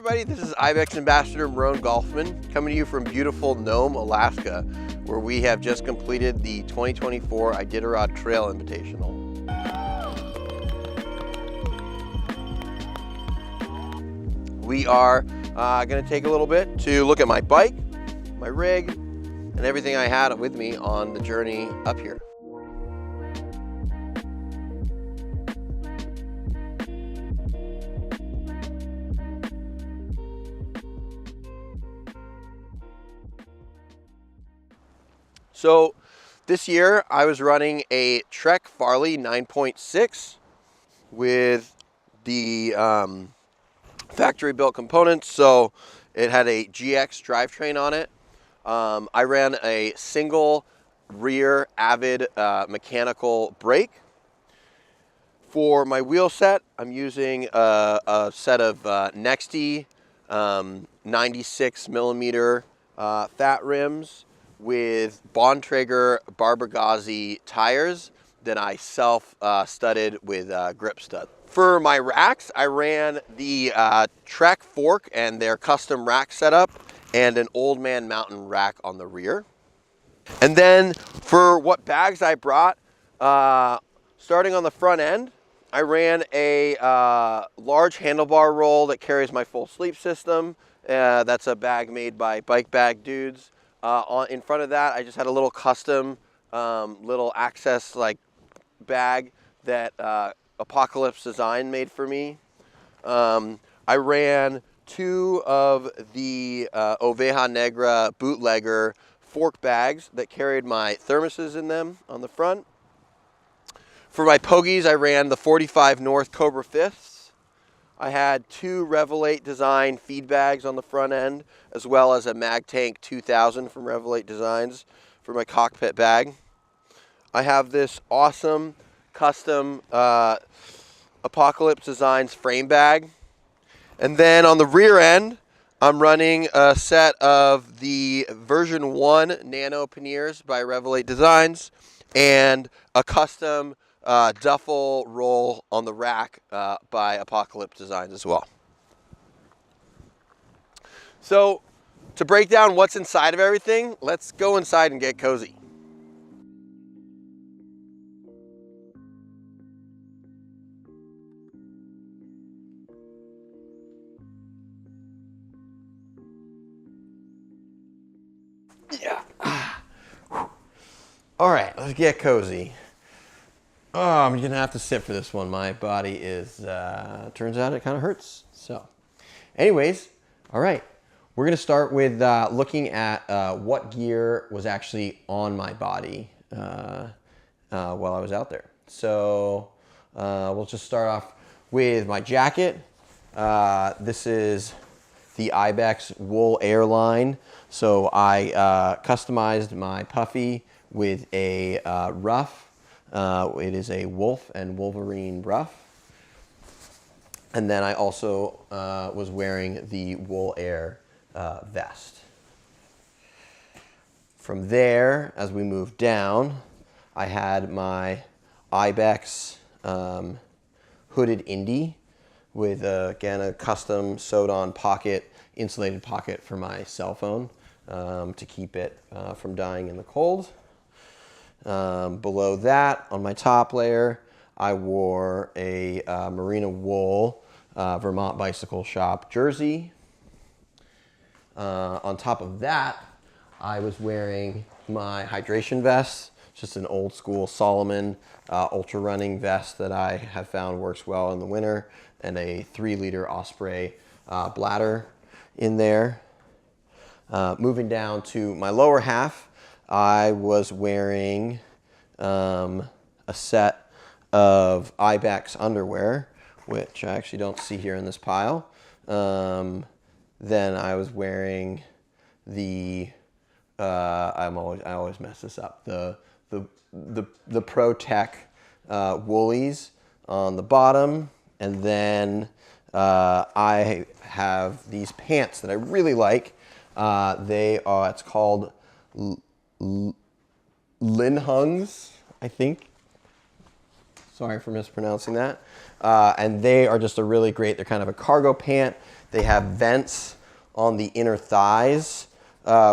everybody, this is Ibex Ambassador Miron Golfman coming to you from beautiful Nome, Alaska, where we have just completed the 2024 Iditarod Trail Invitational. We are going to take a little bit to look at my bike, my rig, and everything I had with me on the journey up here. So this year I was running a Trek Farley 9.6 with the factory built components. So it had a GX drivetrain on it. I ran a single rear Avid mechanical brake. For my wheel set, I'm using a set of Nextei 96 millimeter fat rims with Bontrager Barbegazi tires that I self-studded with grip stud. For my racks, I ran the Trek fork and their custom rack setup and an Old Man Mountain rack on the rear. And then for what bags I brought, starting on the front end, I ran a large handlebar roll that carries my full sleep system. That's a bag made by Bike Bag Dudes. In front of that, I just had a little custom little access bag that Apocalypse Design made for me. I ran two of the Oveja Negra Bootlegger fork bags that carried my thermoses in them on the front. For my Pogies, I ran the 45 North Cobrafists. I had two Revelate Design feed bags on the front end, as well as a MagTank 2000 from Revelate Designs for my cockpit bag. I have this awesome custom Apocalypse Designs frame bag. And then on the rear end, I'm running a set of the version 1 Nano panniers by Revelate Designs and a custom duffel roll on the rack by Apocalypse Designs as well. So to break down what's inside of everything, let's go inside and get cozy. Yeah. All right, let's get cozy. Oh, I'm gonna have to sit for this one. My body is, turns out it kind of hurts. So anyways, all right. We're gonna start with looking at what gear was actually on my body while I was out there. So we'll just start off with my jacket. This is the Ibex Wool Airline. So I customized my puffy with a ruff. It is a wolf and wolverine ruff. And then I also was wearing the Wool Air vest. From there, as we moved down, I had my Ibex hooded Indy with, again, a custom sewed-on pocket, insulated pocket for my cell phone to keep it from dying in the cold. Below that, on my top layer, I wore a Merino Wool Vermont Bicycle Shop jersey. On top of that, I was wearing my hydration vest, just an old school Salomon ultra running vest that I have found works well in the winter, and a 3-liter Osprey bladder in there. Moving down to my lower half, I was wearing a set of Ibex underwear, which I actually don't see here in this pile. Then I was wearing the I always mess this up, the Pro Tech woolies on the bottom, and then I have these pants that I really like. They are, it's called Linhungs, I think. Sorry for mispronouncing that. And they are just a really great, they're kind of a cargo pant. They have vents on the inner thighs,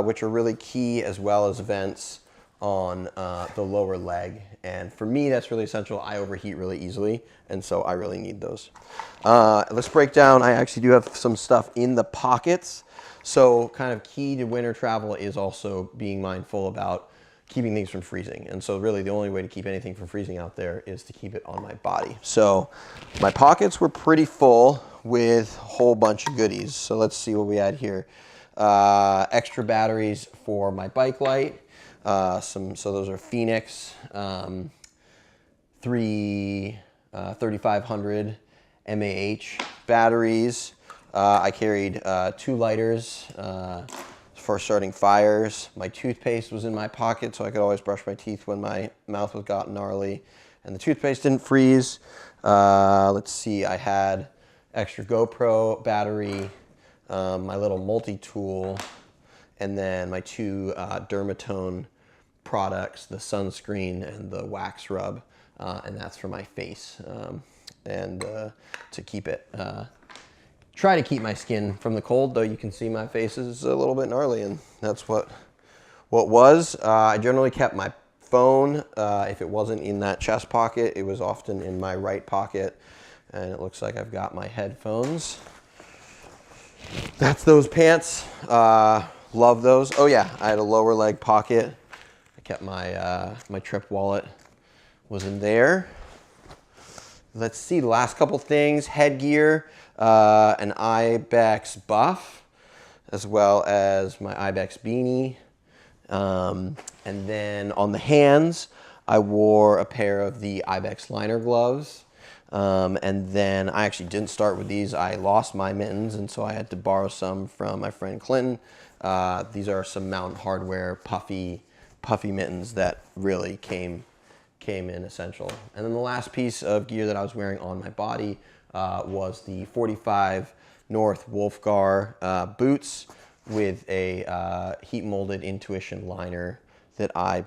which are really key, as well as vents on the lower leg. And for me, that's really essential. I overheat really easily, and so I really need those. Let's break down. I actually do have some stuff in the pockets. So kind of key to winter travel is also being mindful about keeping things from freezing. And so really the only way to keep anything from freezing out there is to keep it on my body. So my pockets were pretty full with a whole bunch of goodies. So let's see what we had here. Extra batteries for my bike light. So those are Phoenix 3500 mAh batteries. I carried 2 lighters for starting fires. My toothpaste was in my pocket, so I could always brush my teeth when my mouth was gotten gnarly. And the toothpaste didn't freeze. Let's see, I had extra GoPro battery, my little multi-tool, and then my 2 Dermatone products, the sunscreen and the wax rub, and that's for my face. To keep it, try to keep my skin from the cold, though you can see my face is a little bit gnarly, and that's what was. I generally kept my phone. If it wasn't in that chest pocket, it was often in my right pocket, and it looks like I've got my headphones. That's those pants. Love those. Oh yeah, I had a lower leg pocket. I kept my my trip wallet was in there. Let's see, the last couple things. Headgear, an Ibex buff, as well as my Ibex beanie. And then on the hands, I wore a pair of the Ibex liner gloves. And then I actually didn't start with these. I lost my mittens, and so I had to borrow some from my friend Clinton. These are some Mountain Hardwear puffy mittens that really came in essential. And then the last piece of gear that I was wearing on my body was the 45 North Wolfgar boots with a heat molded Intuition liner that I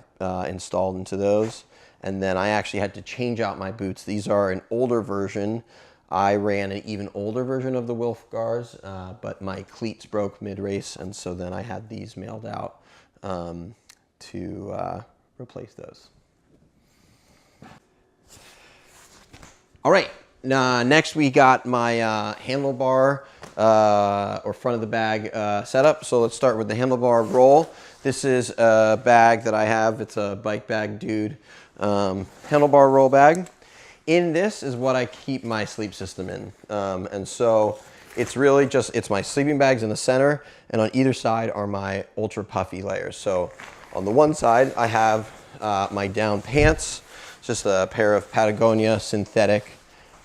installed into those. And then I actually had to change out my boots. These are an older version. I ran an even older version of the Wolfgars, but my cleats broke mid-race, and so then I had these mailed out to replace those. All right, next we got my handlebar or front of the bag setup. So let's start with the handlebar roll. This is a bag that I have. It's a Bike Bag Dude handlebar roll bag. In this is what I keep my sleep system in. And so it's really just, it's my sleeping bags in the center, and on either side are my ultra puffy layers. So on the one side, I have my down pants, just a pair of Patagonia synthetic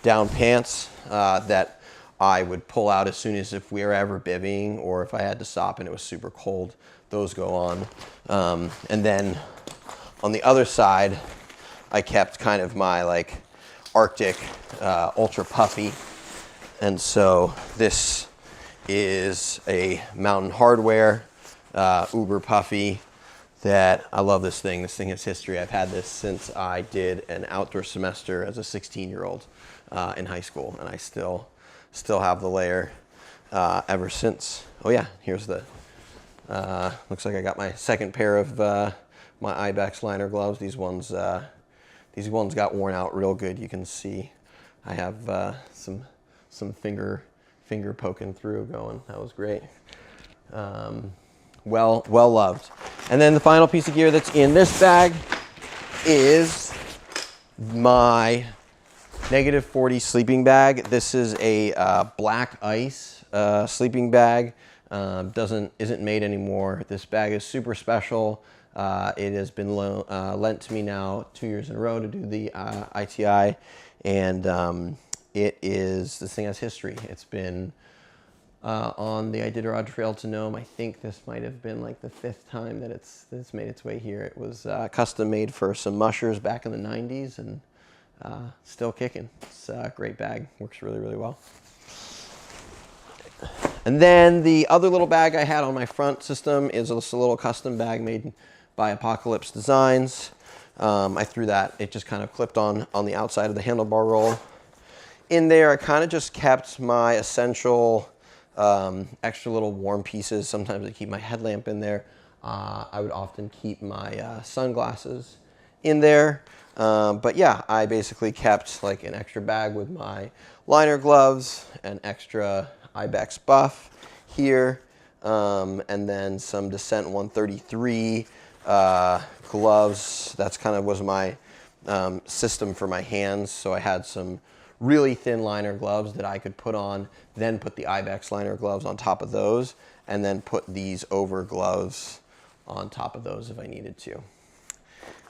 down pants that I would pull out as soon as if we were ever bivvying, or if I had to stop and it was super cold, those go on. And then on the other side, I kept kind of my like Arctic ultra puffy. And so this is a Mountain Hardwear uber puffy that I love this thing. This thing has history. I've had this since I did an outdoor semester as a 16-year-old in high school, and I still have the layer ever since. Oh yeah, here's the, looks like I got my second pair of my Ibex liner gloves. These ones got worn out real good. You can see I have some finger poking through going. That was great. Well loved. And then the final piece of gear that's in this bag is my -40 sleeping bag. This is a black ice sleeping bag. Isn't made anymore. This bag is super special. It has been lent to me now 2 years in a row to do the ITI, and this thing has history. It's been on the Iditarod Trail to Nome. I think this might have been like the 5th time that it's made its way here. It was custom made for some mushers back in the 90s, and still kicking. It's a great bag, works really, really well. And then the other little bag I had on my front system is just a little custom bag made by Apocalypse Designs. I threw that, it just kind of clipped on the outside of the handlebar roll. In there, I kind of just kept my essential extra little warm pieces. Sometimes I keep my headlamp in there. I would often keep my sunglasses in there. But yeah, I basically kept like an extra bag with my liner gloves, an extra Ibex buff here, and then some Descent 133 gloves. That's kind of was my system for my hands. So I had some really thin liner gloves that I could put on, then put the Ibex liner gloves on top of those, and then put these over gloves on top of those if I needed to.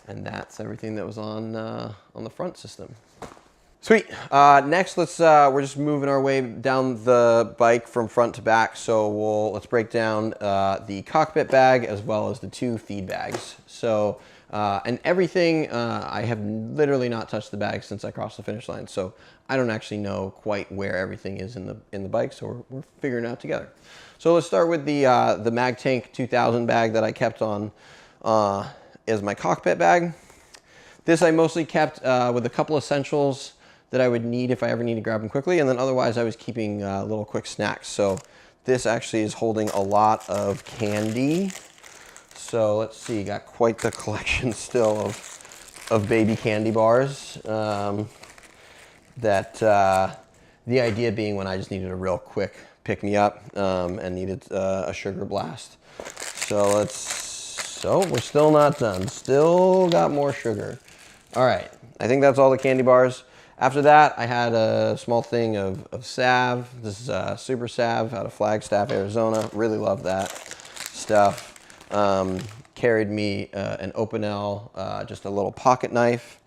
And that's everything that was on the front system. Sweet. Next, we're just moving our way down the bike from front to back. So let's break down the cockpit bag as well as the two feed bags. So, and everything, I have literally not touched the bag since I crossed the finish line. So I don't actually know quite where everything is in the bike. So we're figuring it out together. So let's start with the MagTank 2000 bag that I kept on as my cockpit bag. This I mostly kept with a couple essentials that I would need if I ever need to grab them quickly, and then otherwise I was keeping little quick snacks. So this actually is holding a lot of candy. So let's see, got quite the collection still of baby candy bars. The idea being when I just needed a real quick pick me up and needed a sugar blast. So we're still not done. Still got more sugar. All right, I think that's all the candy bars. After that, I had a small thing of salve. This is Super Salve out of Flagstaff, Arizona. Really love that stuff. Carried me an Opinel, just a little pocket knife.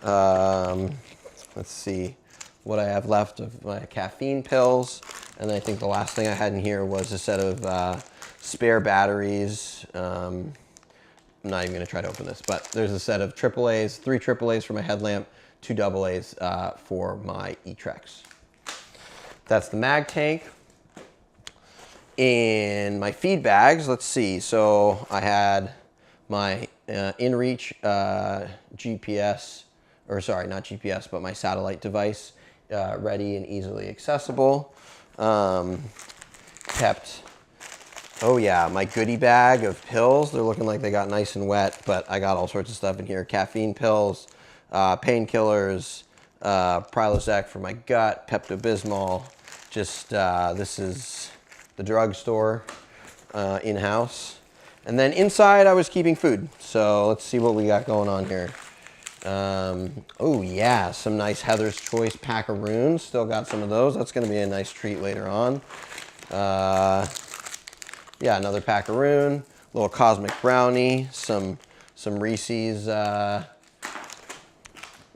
Let's see what I have left of my caffeine pills. And I think the last thing I had in here was a set of spare batteries. I'm not even gonna try to open this, but there's a set of AAAs, 3 AAAs for my headlamp, 2 AA's for my E-Trex. That's the MagTank. In my feed bags, let's see. So I had my InReach GPS, or sorry, not GPS, but my satellite device ready and easily accessible. Kept, oh yeah, my goodie bag of pills. They're looking like they got nice and wet, but I got all sorts of stuff in here. Caffeine pills, painkillers, Prilosec for my gut, Pepto-Bismol. Just, this is the drugstore in-house. And then inside I was keeping food. So let's see what we got going on here. Oh yeah, some nice Heather's Choice Packaroons. Still got some of those. That's gonna be a nice treat later on. Yeah, another Packaroon, little Cosmic Brownie, some Reese's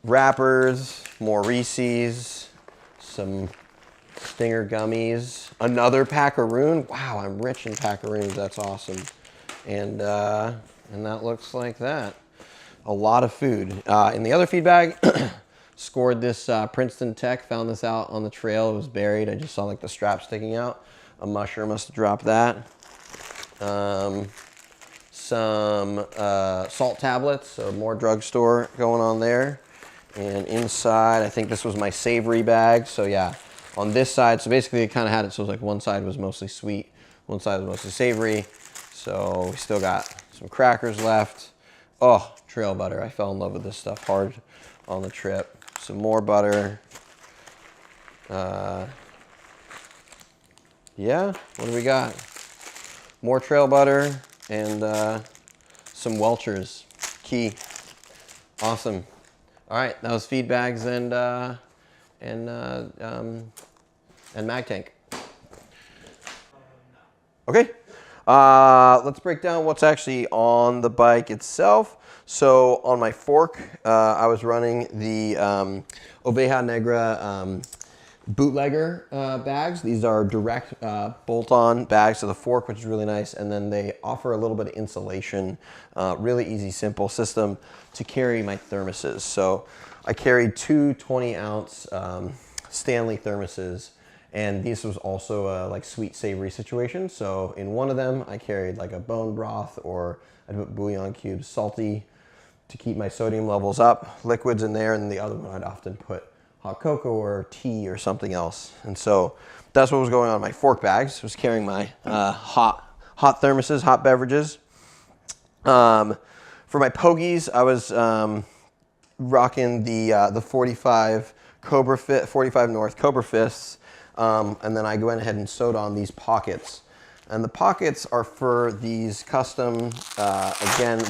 wrappers, more Reese's, some Stinger gummies, another Packaroon. Wow, I'm rich in Packaroons. That's awesome. And that looks like that. A lot of food. In the other feed bag, scored this Princeton Tech. Found this out on the trail. It was buried. I just saw like the strap sticking out. A musher must have dropped that. Some salt tablets, so more drugstore going on there. And inside, I think this was my savory bag. So yeah, on this side, so basically it kind of had it so it was like one side was mostly sweet, one side was mostly savory. So we still got some crackers left. Oh, trail butter. I fell in love with this stuff hard on the trip. Some more butter. Yeah, what do we got? More trail butter and some Welchers. Key. Awesome. All right, that was feed bags and MagTank. Okay, let's break down what's actually on the bike itself. So on my fork, I was running the Oveja Negra Bootlegger bags. These are direct bolt-on bags to the fork, which is really nice. And then they offer a little bit of insulation, really easy, simple system to carry my thermoses. So I carried 2 20-ounce Stanley thermoses, and this was also a like sweet savory situation. So in one of them, I carried like a bone broth, or I put bouillon cubes, salty, to keep my sodium levels up, liquids in there, and the other one I'd often put hot cocoa or tea or something else. And so that's what was going on in my fork bags. I was carrying my hot thermoses, hot beverages. For my Pogies, I was rocking the 45 45 North Cobrafists, and then I went ahead and sewed on these pockets. And the pockets are for these custom, again,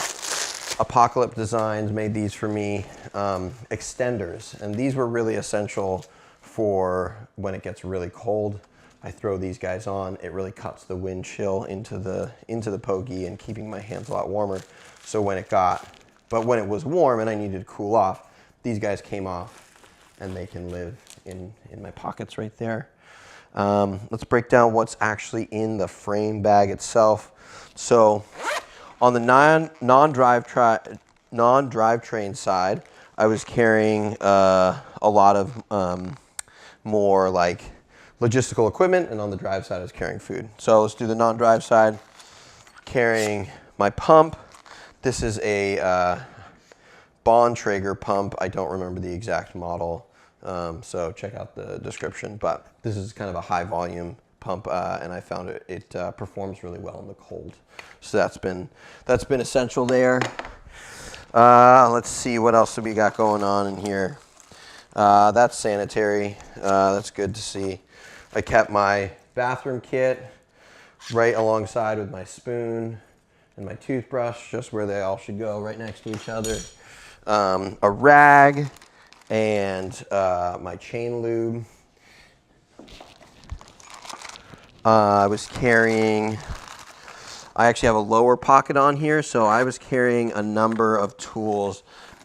Apocalypse Designs made these for me, extenders. And these were really essential for when it gets really cold. I throw these guys on. It really cuts the wind chill into the Pogie and keeping my hands a lot warmer. So when it was warm and I needed to cool off, these guys came off and they can live in my pockets right there. Let's break down what's actually in the frame bag itself. So on the non-drivetrain side, I was carrying a lot of more like logistical equipment, and on the drive side I was carrying food. So let's do the non-drive side. Carrying my pump. This is a Bontrager pump. I don't remember the exact model, so check out the description. But this is kind of a high volume pump, and I found it performs really well in the cold. So that's been essential there. Let's see what else have we got going on in here. That's sanitary. That's good to see. I kept my bathroom kit right alongside with my spoon and my toothbrush, just where they all should go, right next to each other. A rag and my chain lube. I actually have a lower pocket on here, so I was carrying a number of tools.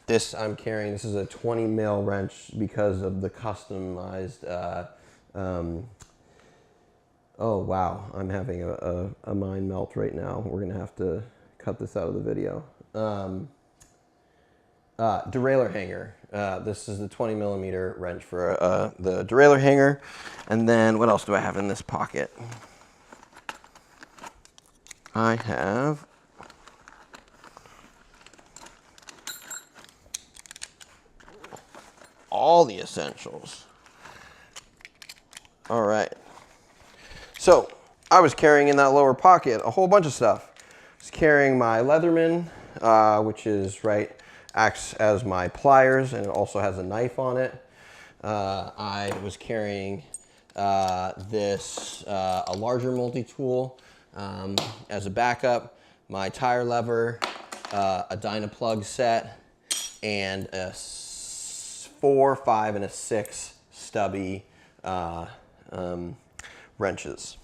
This is a 20 mil wrench because of the customized, oh wow, I'm having a mind melt right now. We're gonna have to cut this out of the video. Derailleur hanger. This is the 20 millimeter wrench for the derailleur hanger. And then what else do I have in this pocket? I have all the essentials. All right. So I was carrying in that lower pocket a whole bunch of stuff. I was carrying my Leatherman, which is acts as my pliers, and it also has a knife on it. I was carrying a larger multi-tool as a backup, my tire lever, a Dynaplug set, and a 4, 5, and a 6 stubby wrenches.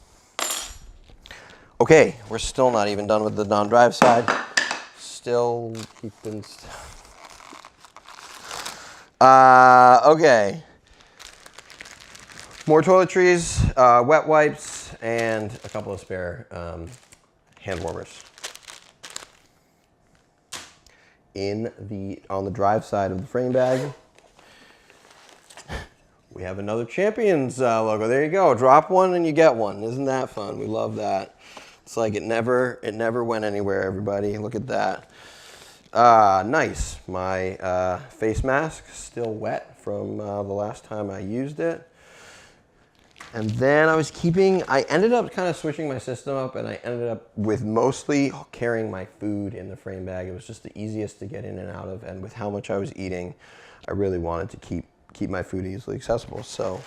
Okay, we're still not even done with the non-drive side. Still keeping okay. More toiletries, wet wipes, and a couple of spare hand warmers. On the drive side of the frame bag, we have another Champions logo. There you go. Drop one and you get one. Isn't that fun? We love that. It's like it never went anywhere, everybody. Look at that. Nice. My face mask still wet from the last time I used it. And then I ended up kind of switching my system up, and I ended up with mostly carrying my food in the frame bag. It was just the easiest to get in and out of, and with how much I was eating, I really wanted to keep my food easily accessible. So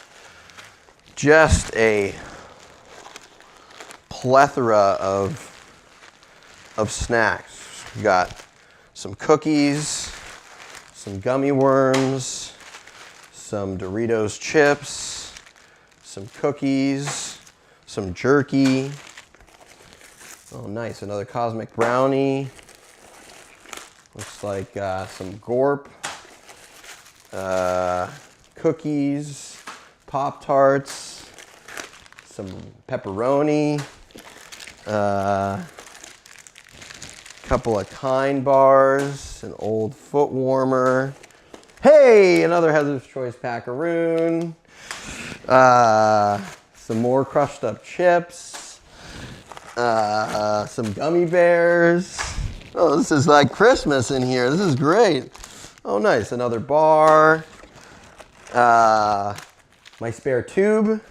just a plethora of snacks. We got some cookies, some gummy worms, some Doritos chips, some cookies, some jerky. Oh, nice, another cosmic brownie. Looks like some Gorp, cookies, Pop-Tarts, some pepperoni, couple of Kind bars, an old foot warmer. Hey, another Heather's Choice Packaroon. Some more crushed up chips, some gummy bears. Oh, this is like Christmas in here. This is great. Oh, nice. Another bar. My spare tube.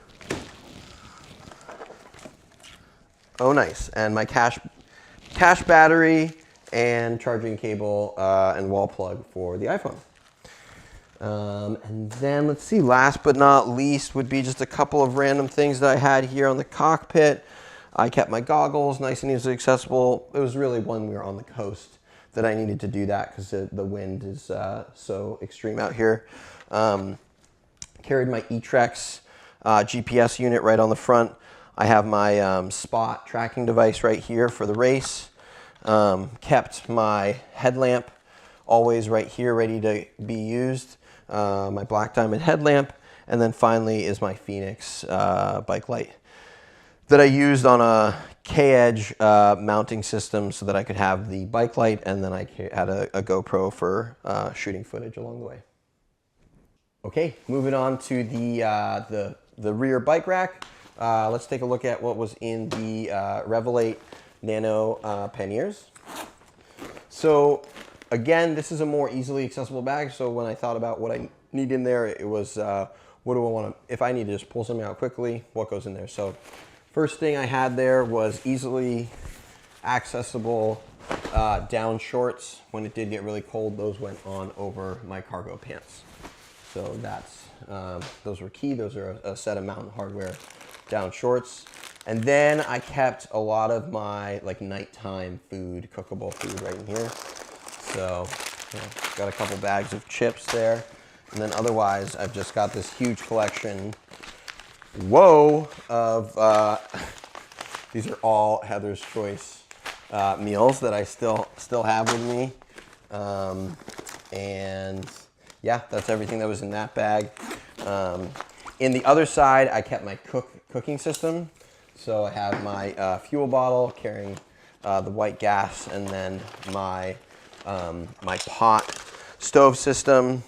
Oh, nice. And my cache battery and charging cable and wall plug for the iPhone. And then let's see, last but not least would be just a couple of random things that I had here on the cockpit. I kept my goggles nice and easily accessible. It was really when we were on the coast that I needed to do that because the wind is so extreme out here. Carried my eTrex GPS unit right on the front. I have my spot tracking device right here for the race. Kept my headlamp always right here ready to be used. My black diamond headlamp. And then finally is my Phoenix bike light that I used on a K-Edge mounting system so that I could have the bike light, and then I had a GoPro for shooting footage along the way. Okay, moving on to the rear bike rack. Let's take a look at what was in the Revelate Nano panniers. So again, this is a more easily accessible bag. So when I thought about what I need in there, it was what do I want to, if I need to just pull something out quickly, what goes in there? So first thing I had there was easily accessible down shorts. When it did get really cold, those went on over my cargo pants. So that's, those were key. Those are a set of Mountain Hardwear down shorts. And then I kept a lot of my like nighttime food, cookable food right in here. So got a couple bags of chips there. And then otherwise, I've just got this huge collection, of, these are all Heather's Choice meals that I still have with me. And yeah, that's everything that was in that bag. In the other side, I kept my cooking system. So I have my fuel bottle carrying the white gas, and then my my pot stove system.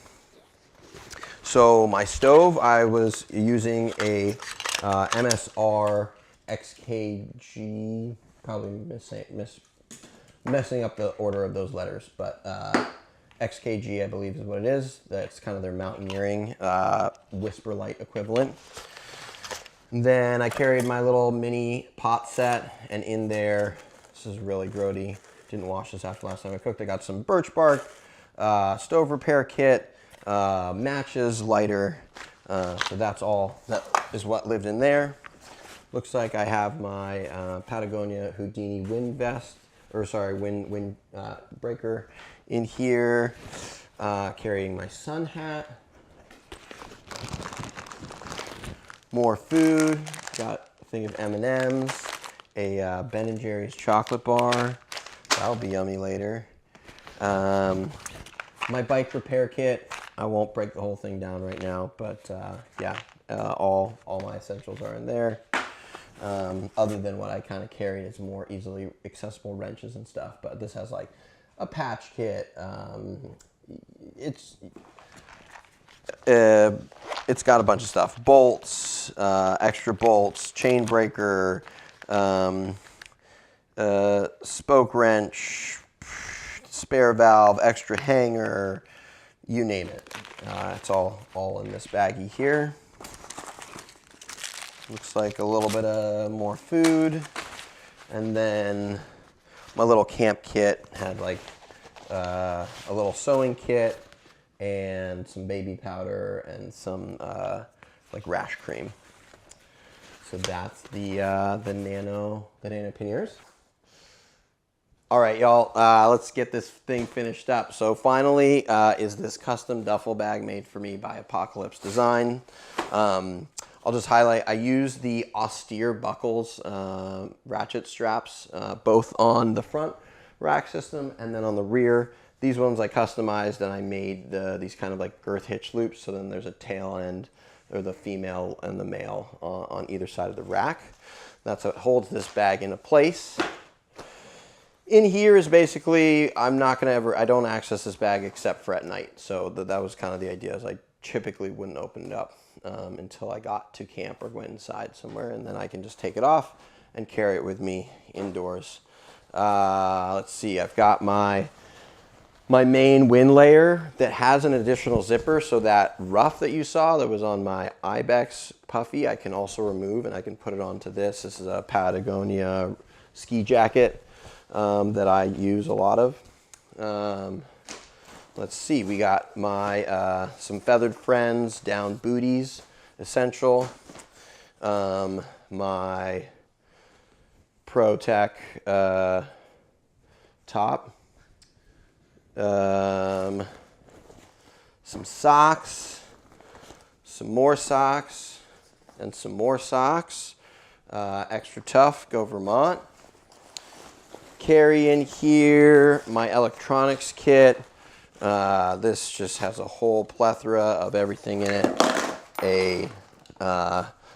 So my stove, I was using a MSR XKG, probably messing up the order of those letters, but XKG, I believe, is what it is. That's kind of their mountaineering whisper light equivalent. Then I carried my little mini pot set, and in there, this is really grody. Didn't wash this after last time I cooked. I got some birch bark, stove repair kit, matches, lighter. So that's all. That is what lived in there. Looks like I have my Patagonia Houdini wind vest, or sorry, wind breaker in here. Carrying my sun hat. More food. Got a thing of M&Ms, a Ben & Jerry's chocolate bar. That'll be yummy later. My bike repair kit. I won't break the whole thing down right now, but yeah, all my essentials are in there. Other than what I kind of carry is more easily accessible wrenches and stuff, but this has like a patch kit. It's got a bunch of stuff. Bolts, extra bolts, chain breaker, spoke wrench, spare valve, extra hanger, you name it. It's all in this baggie here. Looks like a little bit of more food. And then my little camp kit had like a little sewing kit and some baby powder and some like rash cream. So that's the nano panniers. All right, y'all, let's get this thing finished up. So finally is this custom duffel bag made for me by Apocalypse Design. I'll just highlight, I use the austere buckles, ratchet straps, both on the front rack system and then on the rear. These ones I customized, and I made these kind of like girth hitch loops, so then there's a tail end, or the female and the male on either side of the rack. That's what holds this bag into place. In here is basically, I don't access this bag except for at night. So that was kind of the idea, is I typically wouldn't open it up until I got to camp or went inside somewhere, and then I can just take it off and carry it with me indoors. Let's see, I've got my my main wind layer that has an additional zipper, so that ruff that you saw that was on my Ibex Puffy, I can also remove and I can put it onto this. This is a Patagonia ski jacket that I use a lot of. Let's see, we got my some Feathered Friends down booties, essential. My ProTech top. Some socks, some more socks, and some more socks. Extra tough, go Vermont. Carry in here my electronics kit. This just has a whole plethora of everything in it. A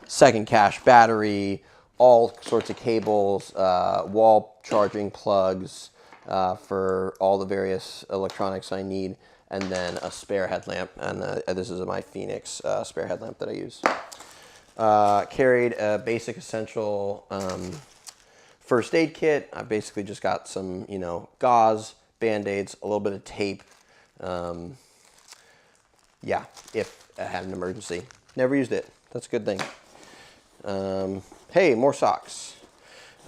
second cache battery, all sorts of cables, wall charging plugs, for all the various electronics I need, and then a spare headlamp, and this is my Phoenix spare headlamp that I use. Carried a basic essential first aid kit. I basically just got some, you know, gauze, Band-Aids, a little bit of tape. Yeah, if I had an emergency. Never used it. That's a good thing. Hey, more socks.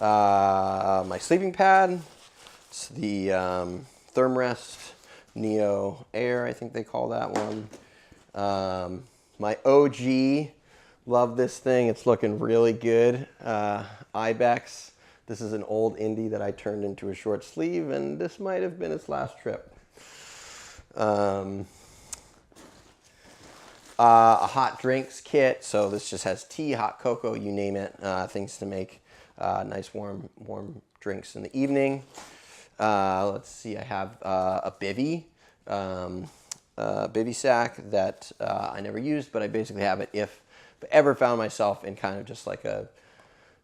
My sleeping pad. It's the Thermrest Neo Air, I think they call that one. My OG, love this thing. It's looking really good. Ibex. This is an old Indy that I turned into a short sleeve, and this might have been its last trip. A hot drinks kit. So this just has tea, hot cocoa, you name it. Things to make nice warm drinks in the evening. Let's see, I have a bivy sack that I never used, but I basically have it if I ever found myself in kind of just like a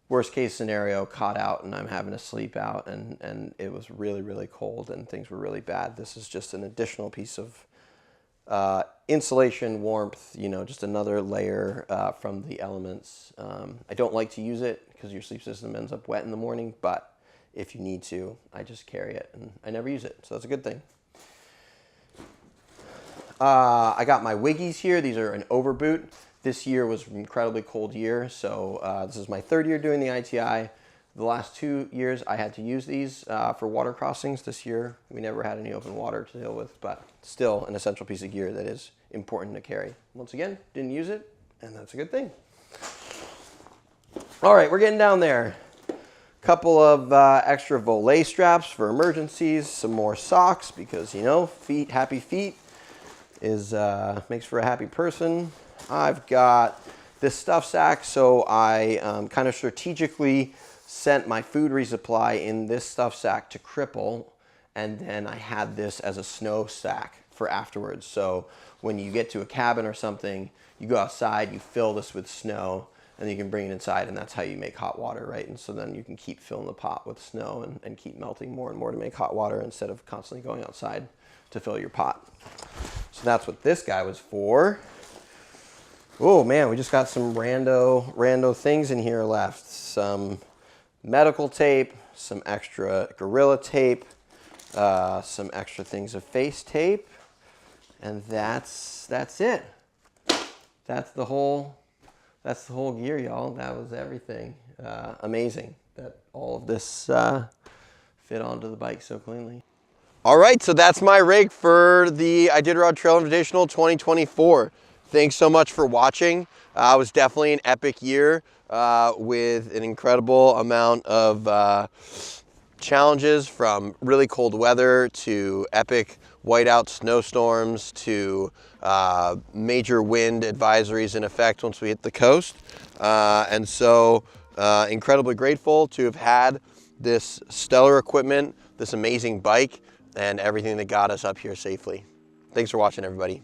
worst case scenario, caught out and I'm having to sleep out, and it was really, really cold and things were really bad. This is just an additional piece of insulation, warmth, you know, just another layer from the elements. I don't like to use it because your sleep system ends up wet in the morning, but if you need to, I just carry it, and I never use it, so that's a good thing. I got my Wiggies here. These are an overboot. This year was an incredibly cold year, so this is my third year doing the ITI. The last 2 years I had to use these for water crossings. This year we never had any open water to deal with, but still an essential piece of gear that is important to carry. Once again, didn't use it, and that's a good thing. All right, we're getting down there. Couple of extra volet straps for emergencies, some more socks because, you know, happy feet is makes for a happy person. I've got this stuff sack, so I kind of strategically sent my food resupply in this stuff sack to Cripple, and then I had this as a snow sack for afterwards. So when you get to a cabin or something, you go outside, you fill this with snow, and you can bring it inside, and that's how you make hot water, right? And so then you can keep filling the pot with snow and keep melting more and more to make hot water instead of constantly going outside to fill your pot. So that's what this guy was for. Oh man, we just got some rando things in here left. Some medical tape, some extra Gorilla tape, some extra things of face tape, and that's it. That's the whole gear, y'all. That was everything. Amazing that all of this fit onto the bike so cleanly. All right, so that's my rig for the Iditarod Trail Invitational 2024. Thanks so much for watching. It was definitely an epic year with an incredible amount of challenges, from really cold weather to epic whiteout snowstorms to major wind advisories in effect once we hit the coast. And so incredibly grateful to have had this stellar equipment, this amazing bike, and everything that got us up here safely. Thanks for watching, everybody.